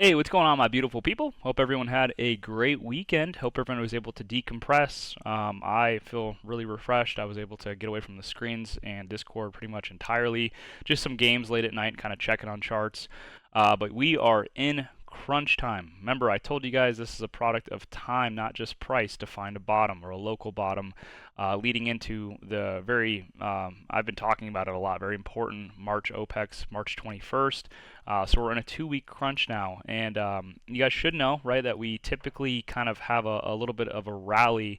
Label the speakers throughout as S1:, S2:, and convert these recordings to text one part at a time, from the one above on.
S1: Hey, what's going on, my beautiful people? Hope everyone had a great weekend. Hope everyone was able to decompress. I feel really refreshed. I was able to get away from the screens and Discord pretty much entirely. Just some games late at night, kind of checking on charts. But we are in crunch time. Remember, I told you guys this is a product of time, not just price, to find a bottom or a local bottom, leading into the I've been talking about it a lot, very important March OPEX, March 21st. So we're in a 2 week crunch now, and you guys should know, right, that we typically kind of have a little bit of a rally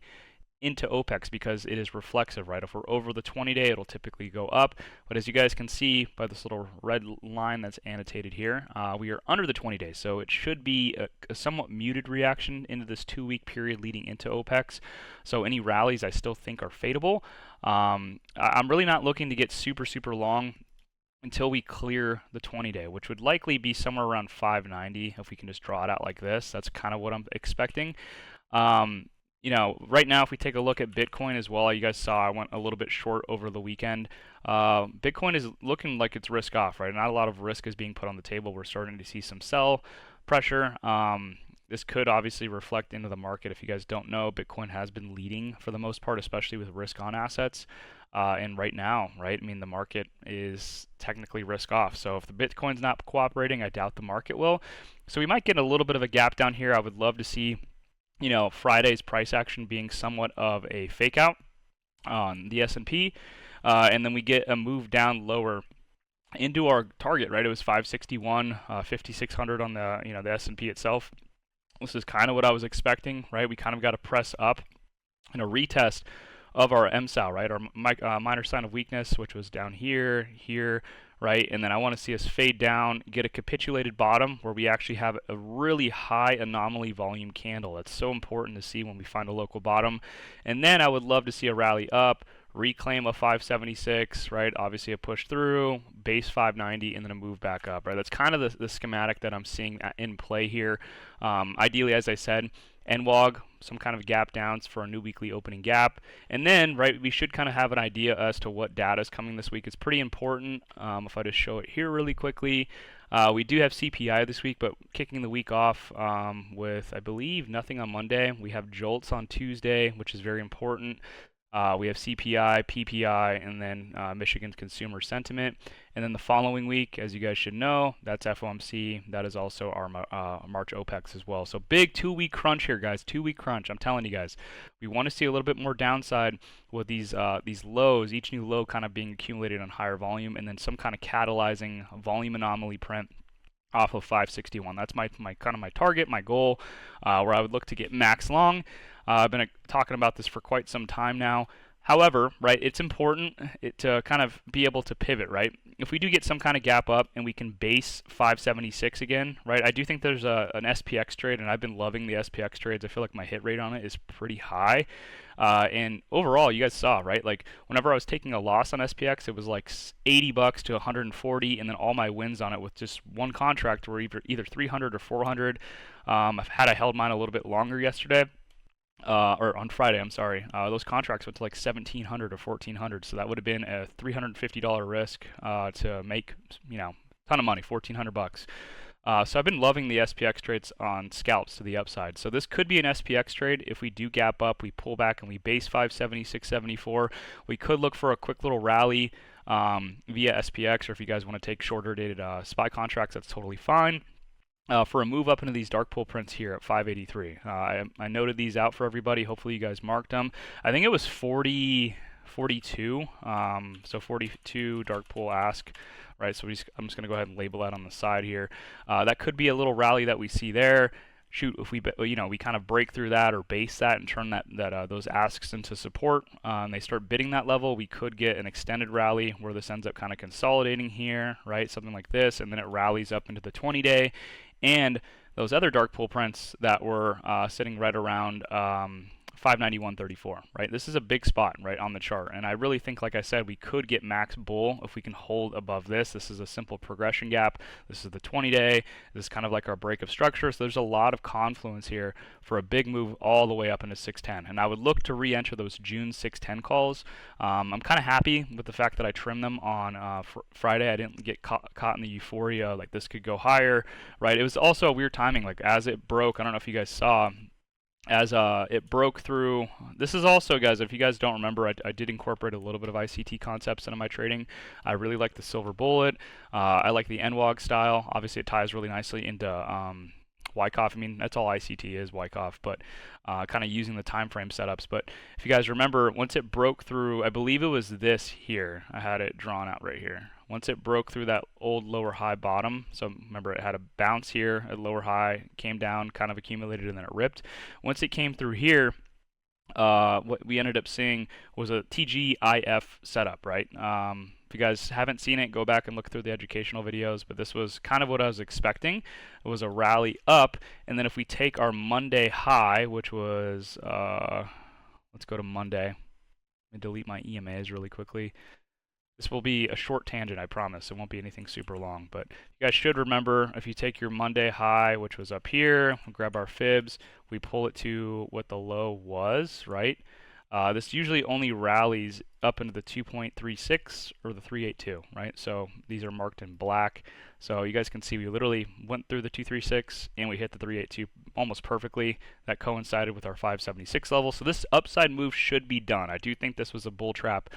S1: into OPEX because it is reflexive, right? If we're over the 20-day, it'll typically go up. But as you guys can see by this little red line that's annotated here, we are under the 20 days. So it should be a somewhat muted reaction into this 2 week period leading into OPEX. So any rallies I still think are fadeable. I'm really not looking to get super, super long until we clear the 20-day, which would likely be somewhere around 590 if we can just draw it out like this. That's kind of what I'm expecting. Um, right now, if we take a look at Bitcoin as well, you guys saw I went a little bit short over the weekend. Bitcoin is looking like it's risk off, right? Not a lot of risk is being put on the table. We're starting to see some sell pressure. This could obviously reflect into the market. If you guys don't know, Bitcoin has been leading for the most part, especially with risk on assets. And right now, right, I mean, the market is technically risk off. So if the Bitcoin's not cooperating, I doubt the market will. So we might get a little bit of a gap down here. I would love to see Friday's price action being somewhat of a fake out on the S&P, and then we get a move down lower into our target, right? It was 561, 5600 on the S&P itself. This is kind of what I was expecting, right? We kind of got to press up in a retest of our MSAL, right? Our minor sign of weakness, which was down here, right? And then I want to see us fade down, get a capitulated bottom where we actually have a really high anomaly volume candle. That's so important to see when we find a local bottom. And then I would love to see a rally up, reclaim a 576, right? Obviously a push through, base 590, and then a move back up, right? That's kind of the schematic that I'm seeing in play here. Ideally, as I said, NWOG, some kind of gap downs for a new weekly opening gap. And then, right, we should kind of have an idea as to what data is coming this week. It's pretty important. If I just show it here really quickly, we do have CPI this week, but kicking the week off with, I believe, nothing on Monday. We have JOLTS on Tuesday, which is very important. We have CPI, PPI, and then Michigan's consumer sentiment. And then the following week, as you guys should know, that's FOMC. That is also our March OPEX as well. So big 2 week crunch here, guys. 2 week crunch. I'm telling you guys, we want to see a little bit more downside with these lows. Each new low kind of being accumulated on higher volume, and then some kind of catalyzing volume anomaly print off of 561. That's my kind of my target, my goal, where I would look to get max long. I've been talking about this for quite some time now. However, right, it's important to kind of be able to pivot, right? If we do get some kind of gap up and we can base 576 again, right? I do think there's an SPX trade, and I've been loving the SPX trades. I feel like my hit rate on it is pretty high. And overall, you guys saw, right? Like whenever I was taking a loss on SPX, it was like $80 to 140, and then all my wins on it with just one contract were either 300 or 400. Had I held mine a little bit longer yesterday, or on Friday, I'm sorry, those contracts went to like 1,700 or 1,400, so that would have been a $350 risk to make, ton of money, 1,400 bucks. So I've been loving the SPX trades on scalps to the upside. So this could be an SPX trade. If we do gap up, we pull back and we base 570, 674. We could look for a quick little rally via SPX, or if you guys want to take shorter dated SPY contracts, that's totally fine. For a move up into these dark pool prints here at 583. I noted these out for everybody. Hopefully you guys marked them. I think it was 42. So 42 dark pool ask, right? So I'm just going to go ahead and label that on the side here. That could be a little rally that we see there. Shoot, if we kind of break through that or base that and turn those asks into support, and they start bidding that level, we could get an extended rally where this ends up kind of consolidating here, right? Something like this, and then it rallies up into the 20-day. And those other dark pool prints that were sitting right around 591.34, right? This is a big spot, right, on the chart. And I really think, like I said, we could get max bull if we can hold above this. This is a simple progression gap. This is the 20-day. This is kind of like our break of structure. So there's a lot of confluence here for a big move all the way up into 610. And I would look to re-enter those June 610 calls. I'm kind of happy with the fact that I trimmed them on Friday. I didn't get caught in the euphoria, like this could go higher, right? It was also a weird timing, like as it broke, I don't know if you guys saw, as it broke through. This is also, guys, if you guys don't remember, I did incorporate a little bit of ICT concepts into my trading. I really like the silver bullet. I like the NWOG style. Obviously it ties really nicely into Wyckoff. I mean, that's all ICT is, Wyckoff, but kind of using the time frame setups. But if you guys remember, once it broke through, I believe it was this here, I had it drawn out right here. Once it broke through that old lower high bottom, so remember it had a bounce here, a lower high, came down, kind of accumulated, and then it ripped. Once it came through here, what we ended up seeing was a TGIF setup, right? If you guys haven't seen it, go back and look through the educational videos, but this was kind of what I was expecting. It was a rally up, and then if we take our Monday high, which was, let's go to Monday. Let me delete my EMAs really quickly. This will be a short tangent, I promise. It won't be anything super long, but you guys should remember, if you take your Monday high, which was up here, we'll grab our fibs, we pull it to what the low was, right? This usually only rallies up into the 2.36 or the 382, right? So these are marked in black. So you guys can see we literally went through the 236 and we hit the 382 almost perfectly. That coincided with our 576 level. So this upside move should be done. I do think this was a bull trap.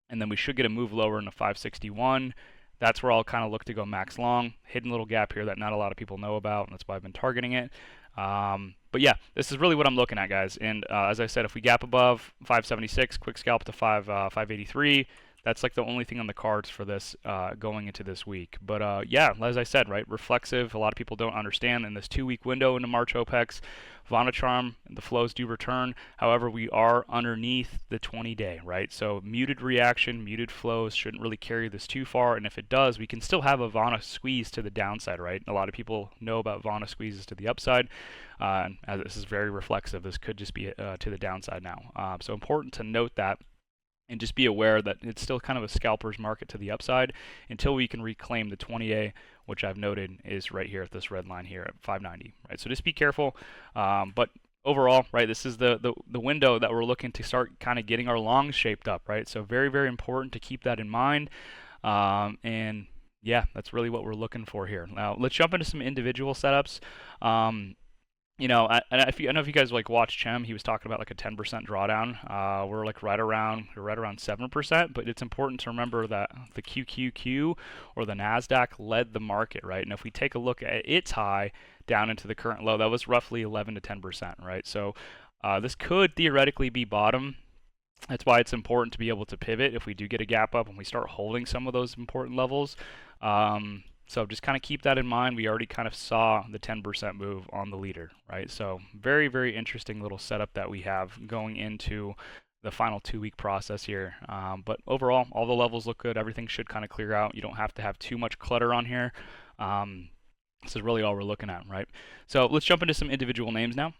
S1: And then we should get a move lower into 561. That's where I'll kind of look to go max long. Hidden little gap here that not a lot of people know about, and that's why I've been targeting it. But yeah, this is really what I'm looking at, guys. And as I said, if we gap above 576, quick scalp to 583. That's like the only thing on the cards for this going into this week. But yeah, as I said, right, reflexive. A lot of people don't understand in this 2-week window into March OPEX, Vonacharm, the flows do return. However, we are underneath the 20-day, right? So muted reaction, muted flows shouldn't really carry this too far. And if it does, we can still have a Vana squeeze to the downside, right? A lot of people know about Vana squeezes to the upside. As this is very reflexive, this could just be to the downside now. So important to note that. And just be aware that it's still kind of a scalper's market to the upside until we can reclaim the 20A, which I've noted is right here at this red line here at 590, right? So just be careful. But overall, right, this is the window that we're looking to start kind of getting our longs shaped up, right? So very, very important to keep that in mind. And yeah, that's really what we're looking for here. Now, let's jump into some individual setups. You know, I don't know if you guys like watch Chem. He was talking about like a 10% drawdown. We're right around 7%. But it's important to remember that the QQQ or the Nasdaq led the market, right? And if we take a look at its high down into the current low, that was roughly 11 to 10%, right? So this could theoretically be bottom. That's why it's important to be able to pivot if we do get a gap up and we start holding some of those important levels. So just kind of keep that in mind. We already kind of saw the 10% move on the leader, right? So very, very interesting little setup that we have going into the final 2-week process here. But overall, all the levels look good. Everything should kind of clear out. You don't have to have too much clutter on here. This is really all we're looking at, right? So let's jump into some individual names now.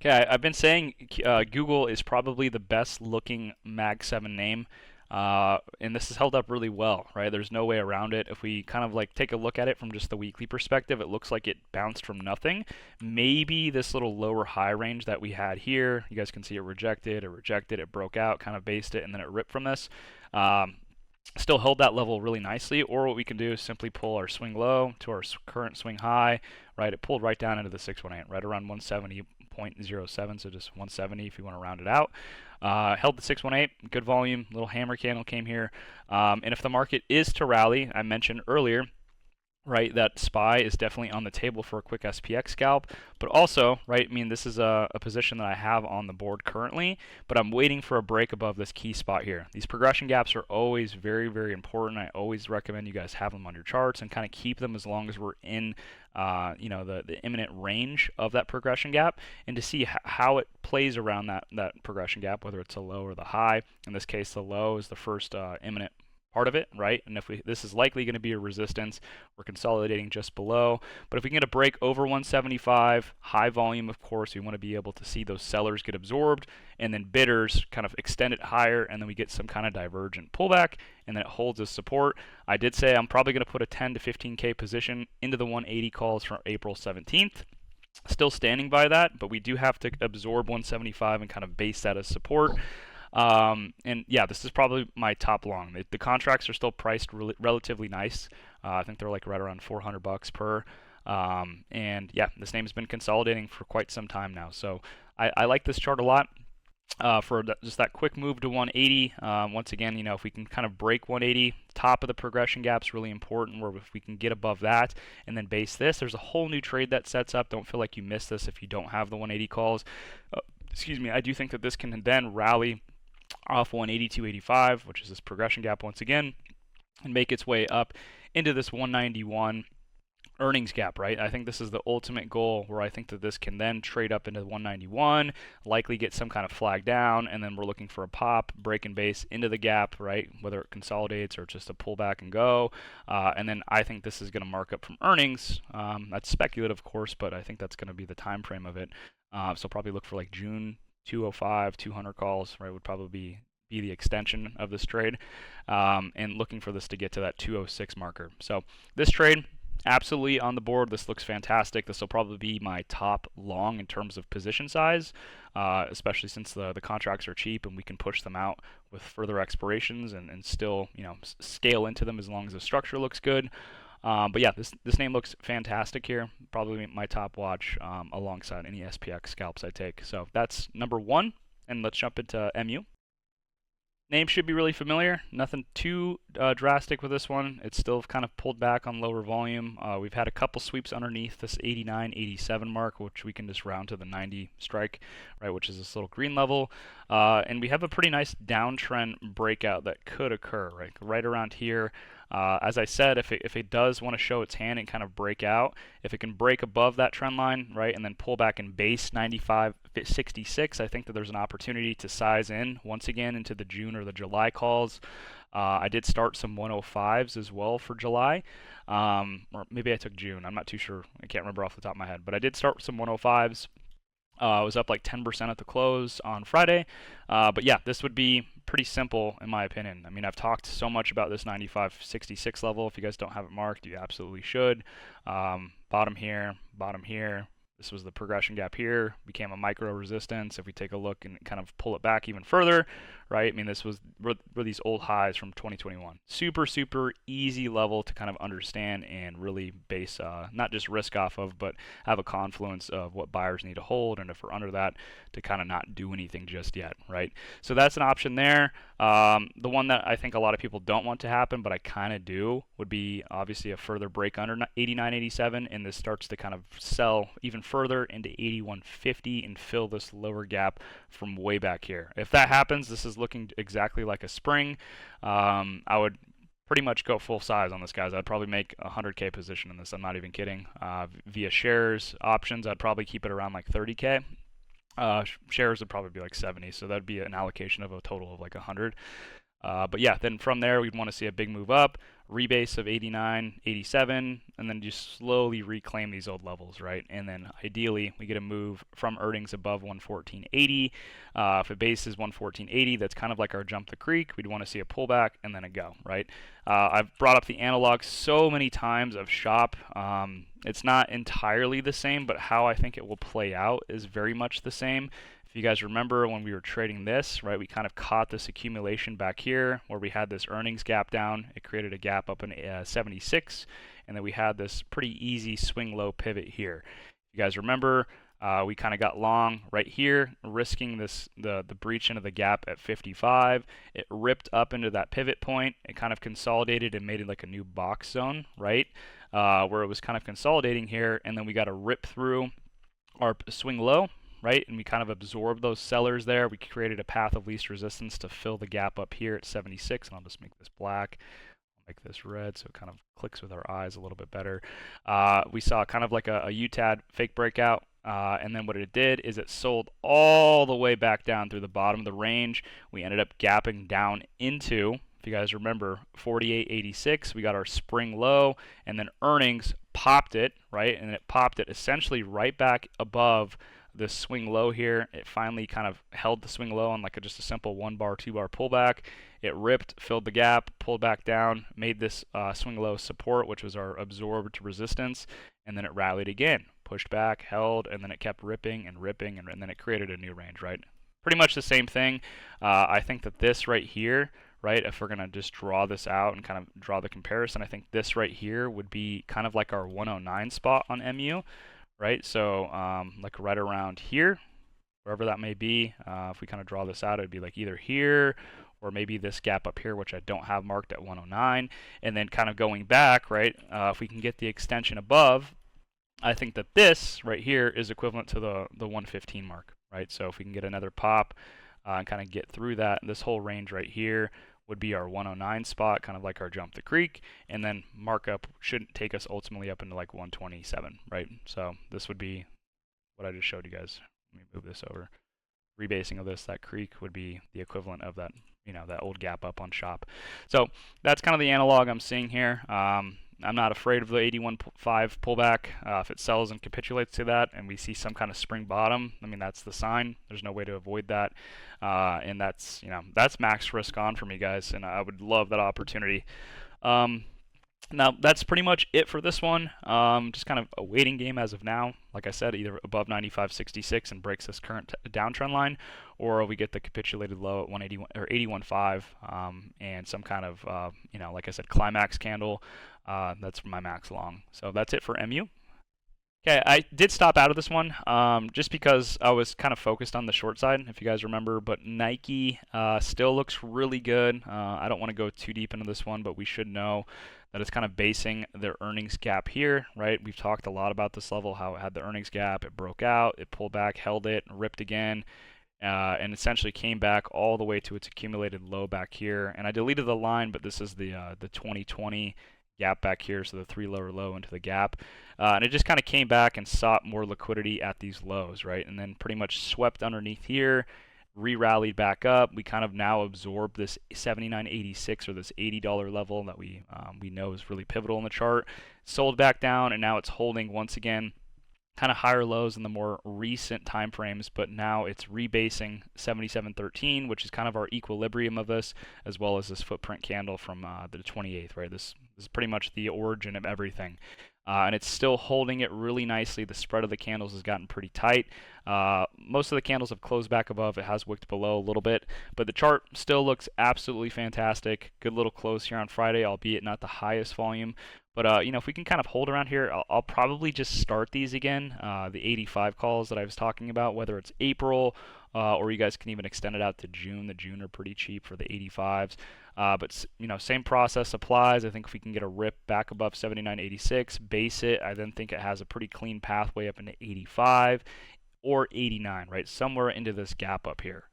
S1: Okay, I've been saying Google is probably the best looking Mag 7 name. And this has held up really well, right? There's no way around it. If we kind of like take a look at it from just the weekly perspective, it looks like it bounced from nothing. Maybe this little lower high range that we had here, you guys can see it rejected, it broke out, kind of based it, and then it ripped from this. Still held that level really nicely. Or what we can do is simply pull our swing low to our current swing high, right? It pulled right down into the 618, right around 170.07, so just 170 if you want to round it out. Held the 618, good volume, little hammer candle came here. And if the market is to rally, I mentioned earlier, right, that SPY is definitely on the table for a quick SPX scalp, but also, right, I mean, this is a position that I have on the board currently, but I'm waiting for a break above this key spot here. These progression gaps are always very, very important. I always recommend you guys have them on your charts and kind of keep them as long as we're in, you know, the imminent range of that progression gap, and to see how it plays around that progression gap, whether it's a low or the high. In this case, the low is the first imminent part of it, right? And if this is likely going to be a resistance, we're consolidating just below. But if we can get a break over 175, high volume, of course, we want to be able to see those sellers get absorbed, and then bidders kind of extend it higher, and then we get some kind of divergent pullback, and then it holds as support. I did say I'm probably going to put a 10 to 15K position into the 180 calls for April 17th. Still standing by that, but we do have to absorb 175 and kind of base that as support. And yeah, this is probably my top long. The contracts are still priced relatively nice. I think they're like right around $400 per. And yeah, this name has been consolidating for quite some time now. So I like this chart a lot. For just that quick move to 180. Once again, if we can kind of break 180, top of the progression gap is really important, where if we can get above that and then base this, there's a whole new trade that sets up. Don't feel like you miss this if you don't have the 180 calls. Excuse me, I do think that this can then rally off 182.85, which is this progression gap once again, and make its way up into this 191 earnings gap, right? I think this is the ultimate goal, where I think that this can then trade up into 191, likely get some kind of flag down, and then we're looking for a pop, break and base into the gap, right? Whether it consolidates or just a pullback and go. And then I think this is going to mark up from earnings. That's speculative, of course, but I think that's going to be the time frame of it. So probably look for like June 205, 200 calls, right? Would probably be the extension of this trade, and looking for this to get to that 206 marker. So this trade, absolutely on the board. This looks fantastic. This will probably be my top long in terms of position size, especially since the contracts are cheap and we can push them out with further expirations and still scale into them as long as the structure looks good. But yeah, this name looks fantastic here. Probably my top watch, alongside any SPX scalps I take. So that's number one. And let's jump into MU. Name should be really familiar. Nothing too drastic with this one. It's still kind of pulled back on lower volume. We've had a couple sweeps underneath this 89, 87 mark, which we can just round to the 90 strike, right, which is this little green level. And we have a pretty nice downtrend breakout that could occur, right around here. As I said, if it does want to show its hand and kind of break out, if it can break above that trend line, right, and then pull back and base 95.66, I think that there's an opportunity to size in once again into the June or the July calls. I did start some 105s as well for July, or maybe I took June. I'm not too sure. I can't remember off the top of my head, but I did start some 105s. I was up like 10% at the close on Friday. But yeah, this would be pretty simple in my opinion. I mean, I've talked so much about this 95.66 level. If you guys don't have it marked, you absolutely should. Bottom here, bottom here. This was the progression gap here, became a micro resistance. If we take a look and kind of pull it back even further, right? I mean, this were these old highs from 2021. Super easy level to kind of understand and really base not just risk off of, but have a confluence of what buyers need to hold, and if we're under that, to kind of not do anything just yet, right? So that's an option there. The one that I think a lot of people don't want to happen, but I kind of do, would be obviously a further break under 89, 87, and this starts to kind of sell even further into 81.50 and fill this lower gap from way back here. If that happens, this is looking exactly like a spring. I would pretty much go full size on this, guys. I'd probably make a 100K position in this. I'm not even kidding. Via shares options, I'd probably keep it around like 30K. Shares would probably be like 70, so that'd be an allocation of a total of like 100. But yeah, then from there, we'd want to see a big move up, rebase of 89, 87, and then just slowly reclaim these old levels, right? And then ideally, we get a move from earnings above 114.80. If a base is 114.80, that's kind of like our jump the creek. We'd want to see a pullback and then a go, right? I've brought up the analog so many times of SHOP. It's not entirely the same, but how I think it will play out is very much the same. If you guys remember when we were trading this, right, we kind of caught this accumulation back here where we had this earnings gap down. It created a gap up in 76, and then we had this pretty easy swing low pivot here. If you guys remember, we kind of got long right here, risking the breach into the gap at 55. It ripped up into that pivot point. It kind of consolidated and made it like a new box zone, right, where it was kind of consolidating here, and then we got a rip through our swing low, right? And we kind of absorbed those sellers there. We created a path of least resistance to fill the gap up here at 76, and I'll just make this black. I'll make this red so it kind of clicks with our eyes a little bit better. We saw kind of like a UTAD fake breakout, and then what it did is it sold all the way back down through the bottom of the range. We ended up gapping down into if you guys remember, 48.86. We got our spring low, and then earnings popped it, right? And it popped it essentially right back above this swing low here. It finally kind of held the swing low on like just a simple 1 bar, 2 bar pullback. It ripped, filled the gap, pulled back down, made this swing low support, which was our absorbed resistance, and then it rallied again, pushed back, held, and then it kept ripping and ripping, and then it created a new range, right? Pretty much the same thing. I think that this right here, right, if we're going to just draw this out and kind of draw the comparison, I think this right here would be kind of like our 109 spot on MU, right? So like right around here, wherever that may be. If we kind of draw this out, it'd be like either here or maybe this gap up here, which I don't have marked at 109. And then kind of going back, right, if we can get the extension above, I think that this right here is equivalent to the 115 mark, right? So if we can get another pop and kind of get through that, this whole range right here would be our 109 spot, kind of like our jump the creek, and then markup should take us ultimately up into like 127, right? So this would be what I just showed you guys. Let me move this over. Rebasing of this, that creek would be the equivalent of that, you know, that old gap up on shop. So that's kind of the analog I'm seeing here. I'm not afraid of the 81.5 pullback. If it sells and capitulates to that and we see some kind of spring bottom, I mean, that's the sign. There's no way to avoid that. And that's, you know, that's max risk on for me, guys, and I would love that opportunity. Now, that's pretty much it for this one. Just kind of a waiting game as of now. Like I said, either above 95.66 and breaks this current downtrend line, or we get the capitulated low at 181 or 81.5 and some kind of, you know, like I said, climax candle. That's my max long. So that's it for MU. Okay, I did stop out of this one just because I was kind of focused on the short side, if you guys remember, but Nike still looks really good. I don't want to go too deep into this one, but we should know that it's kind of basing their earnings gap here, right? We've talked a lot about this level, how it had the earnings gap, it broke out, it pulled back, held it, ripped again, and essentially came back all the way to its accumulated low back here. And I deleted the line, but this is the 2020 gap back here, so the 3 lower low into the gap, and it just kind of came back and sought more liquidity at these lows, right? And then pretty much swept underneath here, re-rallied back up. We kind of now absorb this 79.86 or this $80 level that we know is really pivotal in the chart. Sold back down, and now it's holding once again kind of higher lows in the more recent time frames, but now it's rebasing 77.13, which is kind of our equilibrium of this, as well as this footprint candle from the 28th, right? This is pretty much the origin of everything. And it's still holding it really nicely. The spread of the candles has gotten pretty tight. Most of the candles have closed back above. It has wicked below a little bit, but the chart still looks absolutely fantastic. Good little close here on Friday, albeit not the highest volume. But you know, if we can kind of hold around here, I'll probably just start these again. The 85 calls that I was talking about, whether it's April or you guys can even extend it out to June. The June are pretty cheap for the 85s. But you know, same process applies. I think if we can get a rip back above 79.86, base it, I then think it has a pretty clean pathway up into 85 or 89, right? Somewhere into this gap up here.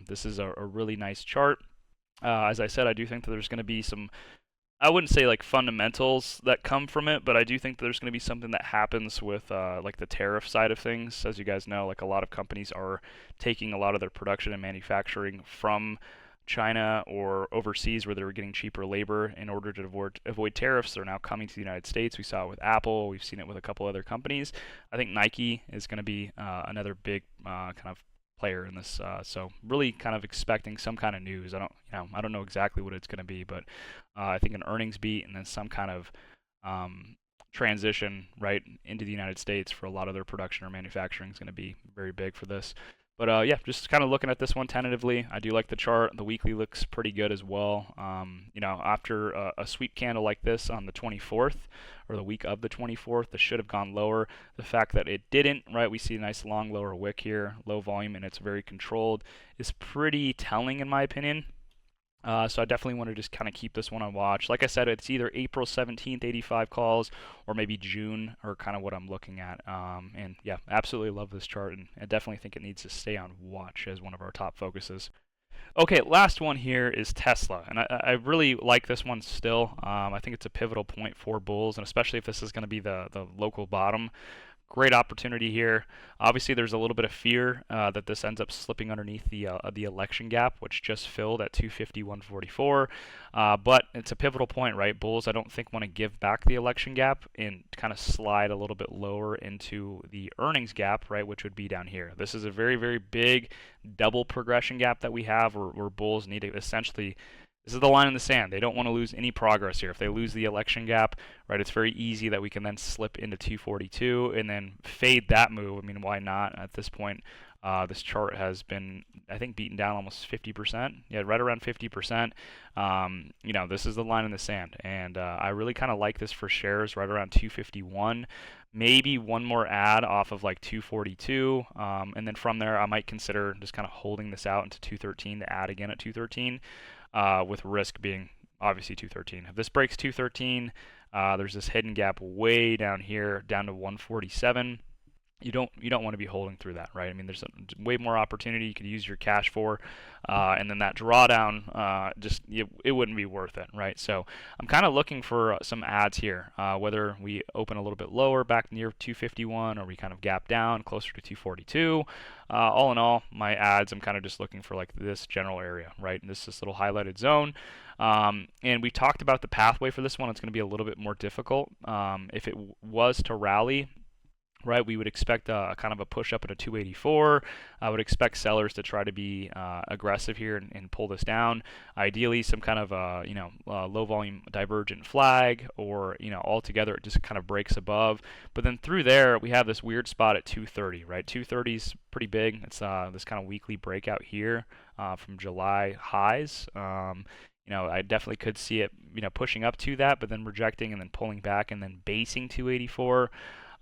S1: This is a really nice chart. As I said, I do think that there's going to be some, I wouldn't say like fundamentals that come from it, but I do think there's going to be something that happens with like the tariff side of things. As you guys know, like a lot of companies are taking a lot of their production and manufacturing from China or overseas where they were getting cheaper labor in order to avoid tariffs. They're now coming to the United States. We saw it with Apple. We've seen it with a couple other companies. I think Nike is going to be another big kind of player in this. So really kind of expecting some kind of news. I don't know exactly what it's going to be, but I think an earnings beat and then some kind of transition right into the United States for a lot of their production or manufacturing is going to be very big for this. But yeah, just kind of looking at this one tentatively. I do like the chart. The weekly looks pretty good as well. You know, after a sweep candle like this on the 24th, or the week of the 24th, this should have gone lower. The fact that it didn't, right, we see a nice long lower wick here, low volume, and it's very controlled, is pretty telling in my opinion. So I definitely want to just kind of keep this one on watch. Like I said, it's either April 17th, 85 calls, or maybe June, or kind of what I'm looking at. And yeah, absolutely love this chart, and I definitely think it needs to stay on watch as one of our top focuses. Okay, last one here is Tesla, and I really like this one still. I think it's a pivotal point for bulls, and especially if this is going to be the local bottom. great opportunity here. Obviously, there's a little bit of fear that this ends up slipping underneath the election gap, which just filled at 250.144. But it's a pivotal point, right? Bulls, I don't think, want to give back the election gap and kind of slide a little bit lower into the earnings gap, right, which would be down here. This is a very, very big double progression gap that we have, where Bulls need to essentially. This is the line in the sand. They don't want to lose any progress here. If they lose the election gap, right, it's very easy that we can then slip into 242 and then fade that move. I mean, why not at this point? This chart has been, I think, beaten down almost 50%. Yeah, right around 50%. This is the line in the sand, and I really kind of like this for shares right around 251. Maybe one more add off of like 242, and then from there I might consider just kind of holding this out into 213 to add again at 213, with risk being obviously 213. If this breaks 213, there's this hidden gap way down here, down to 147. You don't want to be holding through that, right? I mean, there's way more opportunity you could use your cash for, and then that drawdown, it wouldn't be worth it, right? So I'm kind of looking for some adds here, whether we open a little bit lower back near 251 or we kind of gap down closer to 242. All in all, my adds, I'm kind of just looking for like this general area, right? And this little highlighted zone. And we talked about the pathway for this one. It's going to be a little bit more difficult. If it was to rally, right, we would expect kind of a push up at a 284. I would expect sellers to try to be aggressive here and pull this down. Ideally, some kind of low volume divergent flag, or altogether it just kind of breaks above. But then through there, we have this weird spot at 230, right? 230 is pretty big. It's this kind of weekly breakout here from July highs. I definitely could see it, pushing up to that, but then rejecting and then pulling back and then basing 284.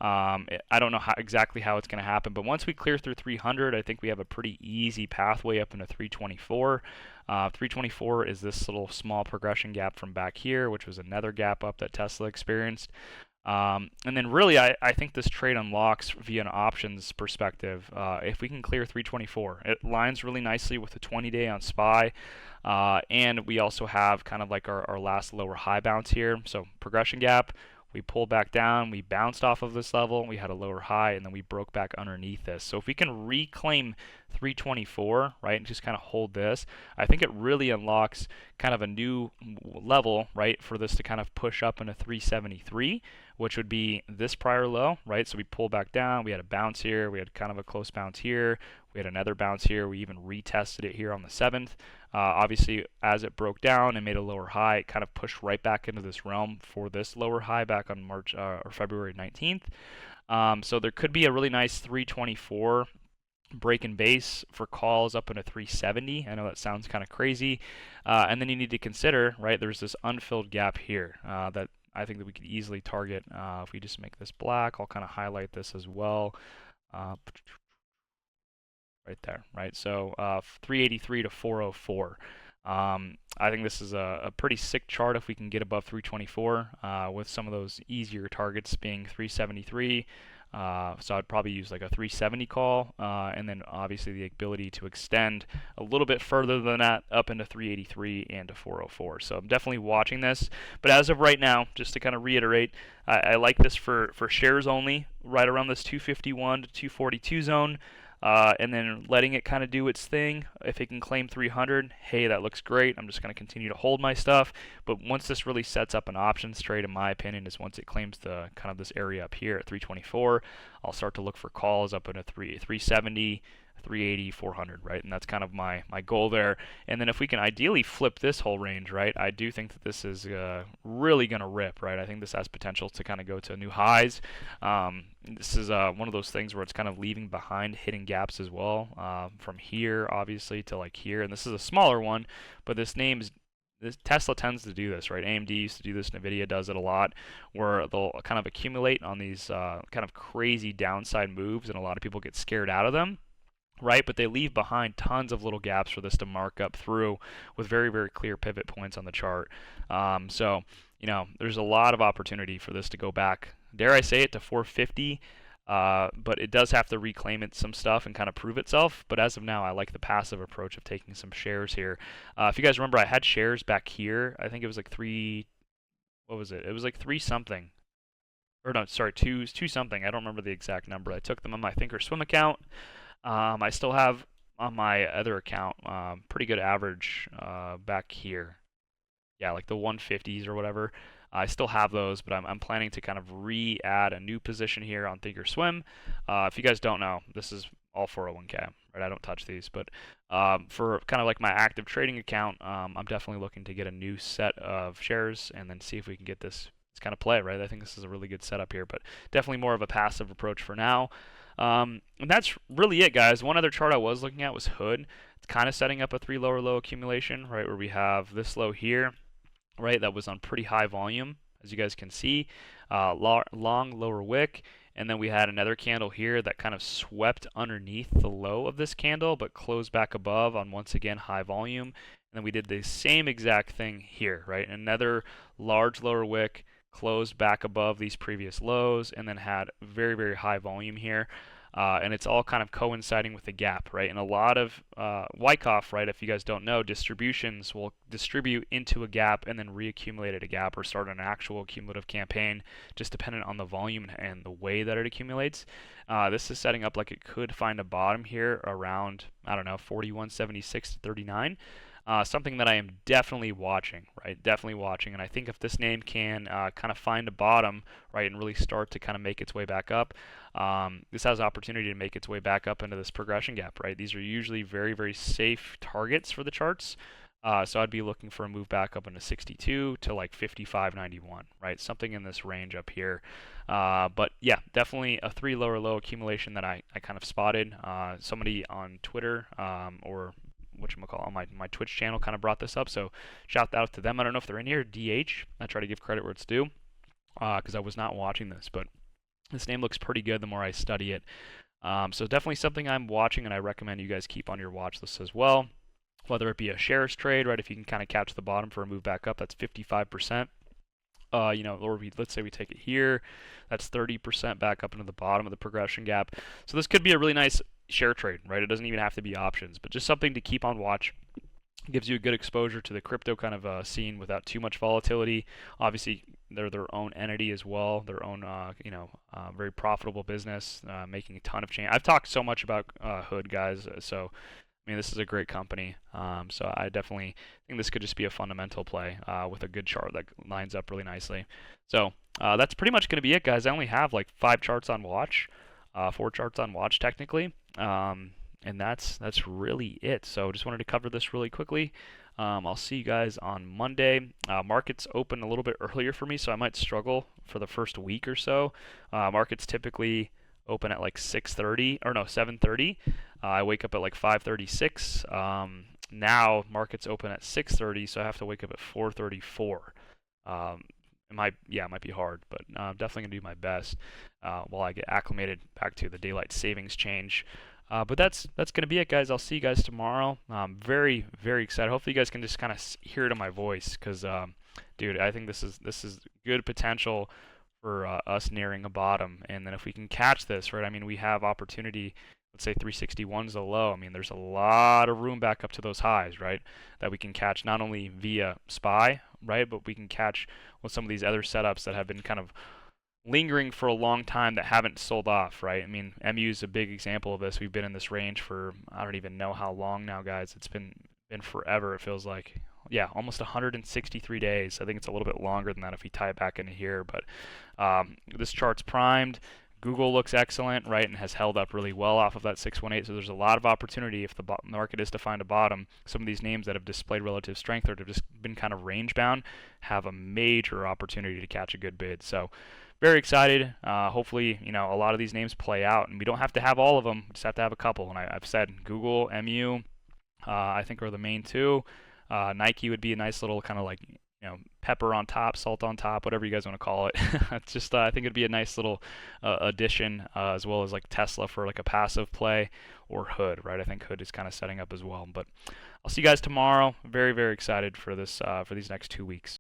S1: I don't know exactly how it's going to happen, but once we clear through 300, I think we have a pretty easy pathway up into 324. 324 is this little small progression gap from back here, which was another gap up that Tesla experienced. And then really, I think this trade unlocks via an options perspective. If we can clear 324, it lines really nicely with the 20-day on SPY. And we also have kind of like our last lower high bounce here. So progression gap. We pulled back down, we bounced off of this level, we had a lower high, and then we broke back underneath this. So if we can reclaim 324, right, and just kind of hold this, I think it really unlocks kind of a new level, right, for this to kind of push up into 373, which would be this prior low, right? So we pulled back down, we had a bounce here, we had kind of a close bounce here, we had another bounce here, we even retested it here on the 7th. Obviously, as it broke down and made a lower high, it kind of pushed right back into this realm for this lower high back on March or February 19th. So there could be a really nice 324 break and base for calls up into 370. I know that sounds kind of crazy. And then you need to consider, right, there's this unfilled gap here that I think that we could easily target. If we just make this black, I'll kind of highlight this as well. Right there, right? So 383 to 404. I think this is a pretty sick chart if we can get above 324 with some of those easier targets being 373. So I'd probably use like a 370 call, and then obviously the ability to extend a little bit further than that up into 383 and to 404. So I'm definitely watching this. But as of right now, just to kind of reiterate, I like this for shares only, right around this 251 to 242 zone. And then letting it kind of do its thing. If it can claim 300, hey, that looks great. I'm just going to continue to hold my stuff. But once this really sets up an options trade, in my opinion, is once it claims the kind of this area up here at 324, I'll start to look for calls up into 370. 380, 400, right? And that's kind of my goal there. And then if we can ideally flip this whole range, right, I do think that this is really going to rip, right? I think this has potential to kind of go to new highs. This is one of those things where it's kind of leaving behind hidden gaps as well, from here, obviously, to like here. And this is a smaller one, but this Tesla tends to do this, right? AMD used to do this, NVIDIA does it a lot, where they'll kind of accumulate on these kind of crazy downside moves, and a lot of people get scared out of them. Right, but they leave behind tons of little gaps for this to mark up through with very, very clear pivot points on the chart. So, there's a lot of opportunity for this to go back, dare I say it, to 450. But it does have to reclaim some stuff and kind of prove itself. But as of now, I like the passive approach of taking some shares here. If you guys remember, I had shares back here. I think it was like what was it? It was like 3 something. or no, sorry, two something. I don't remember the exact number. I took them on my Thinkorswim account. I still have on my other account pretty good average back here. Yeah, like the 150s or whatever. I still have those, but I'm planning to kind of re-add a new position here on Thinkorswim. If you guys don't know, this is all 401k, right? I don't touch these, but for kind of like my active trading account, I'm definitely looking to get a new set of shares and then see if we can get this kind of play, right? I think this is a really good setup here, but definitely more of a passive approach for now. And that's really it, guys. One other chart I was looking at was Hood. It's kind of setting up a 3 lower low accumulation, right, where we have this low here, right, that was on pretty high volume, as you guys can see, long lower wick, and then we had another candle here that kind of swept underneath the low of this candle, but closed back above on, once again, high volume. And then we did the same exact thing here, right? Another large lower wick, closed back above these previous lows, and then had very, very high volume here. And it's all kind of coinciding with the gap, right? And a lot of Wyckoff, right, if you guys don't know, distributions will distribute into a gap and then reaccumulate at a gap or start an actual cumulative campaign, just dependent on the volume and the way that it accumulates. This is setting up like it could find a bottom here around, I don't know, 41.76 to 39. Something that I am definitely watching, right? Definitely watching. And I think if this name can kind of find a bottom, right, and really start to kind of make its way back up, this has opportunity to make its way back up into this progression gap, right? These are usually very, very safe targets for the charts. So I'd be looking for a move back up into 62 to like 55.91, right? Something in this range up here. But yeah, definitely a 3 lower low accumulation that I kind of spotted. Somebody on Twitter or whatchamacallit, on my Twitch channel kind of brought this up, so shout out to them. I don't know if they're in here. DH, I try to give credit where it's due, because I was not watching this, but this name looks pretty good the more I study it. So definitely something I'm watching, and I recommend you guys keep on your watch list as well. Whether it be a shares trade, right, if you can kind of catch the bottom for a move back up, that's 55%. Or let's say we take it here, that's 30% back up into the bottom of the progression gap. So this could be a really nice share trade, right? It doesn't even have to be options, but just something to keep on watch. Gives you a good exposure to the crypto kind of scene without too much volatility. Obviously, they're their own entity as well, their own very profitable business, making a ton of change. I've talked so much about Hood, guys, so I mean, this is a great company. So I definitely think this could just be a fundamental play with a good chart that lines up really nicely. So that's pretty much going to be it, guys. I only have like 5 charts on watch, 4 charts on watch technically. And that's really it. So just wanted to cover this really quickly. I'll see you guys on Monday. Markets open a little bit earlier for me, so I might struggle for the first week or so. Markets typically open at like 6:30 or no 7:30. I wake up at like 5:36. Now markets open at 6:30, so I have to wake up at 4:34. It might be hard, but I'm definitely gonna do my best while I get acclimated back to the daylight savings change. But that's going to be it, guys. I'll see you guys tomorrow. I'm very, very excited. Hopefully you guys can just kind of hear it in my voice because, dude, I think this is good potential for us nearing a bottom. And then if we can catch this, right, I mean, we have opportunity. Let's say 361 is the low. I mean, there's a lot of room back up to those highs, right, that we can catch not only via SPY, right, but we can catch with some of these other setups that have been kind of lingering for a long time that haven't sold off, right? I mean, MU is a big example of this. We've been in this range for I don't even know how long now, guys. It's been forever, it feels like. Yeah, almost 163 days. I think it's a little bit longer than that if we tie it back into here, but this chart's primed. Google looks excellent, right, and has held up really well off of that 618. So there's a lot of opportunity if the market is to find a bottom. Some of these names that have displayed relative strength or have just been kind of range bound have a major opportunity to catch a good bid. So very excited. Hopefully, a lot of these names play out, and we don't have to have all of them. We just have to have a couple. And I've said Google, MU, I think are the main 2. Nike would be a nice little kind of like pepper on top, salt on top, whatever you guys want to call it. It's just I think it'd be a nice little addition, as well as like Tesla for like a passive play, or Hood, right? I think Hood is kind of setting up as well. But I'll see you guys tomorrow. Very, very excited for this for these next 2 weeks.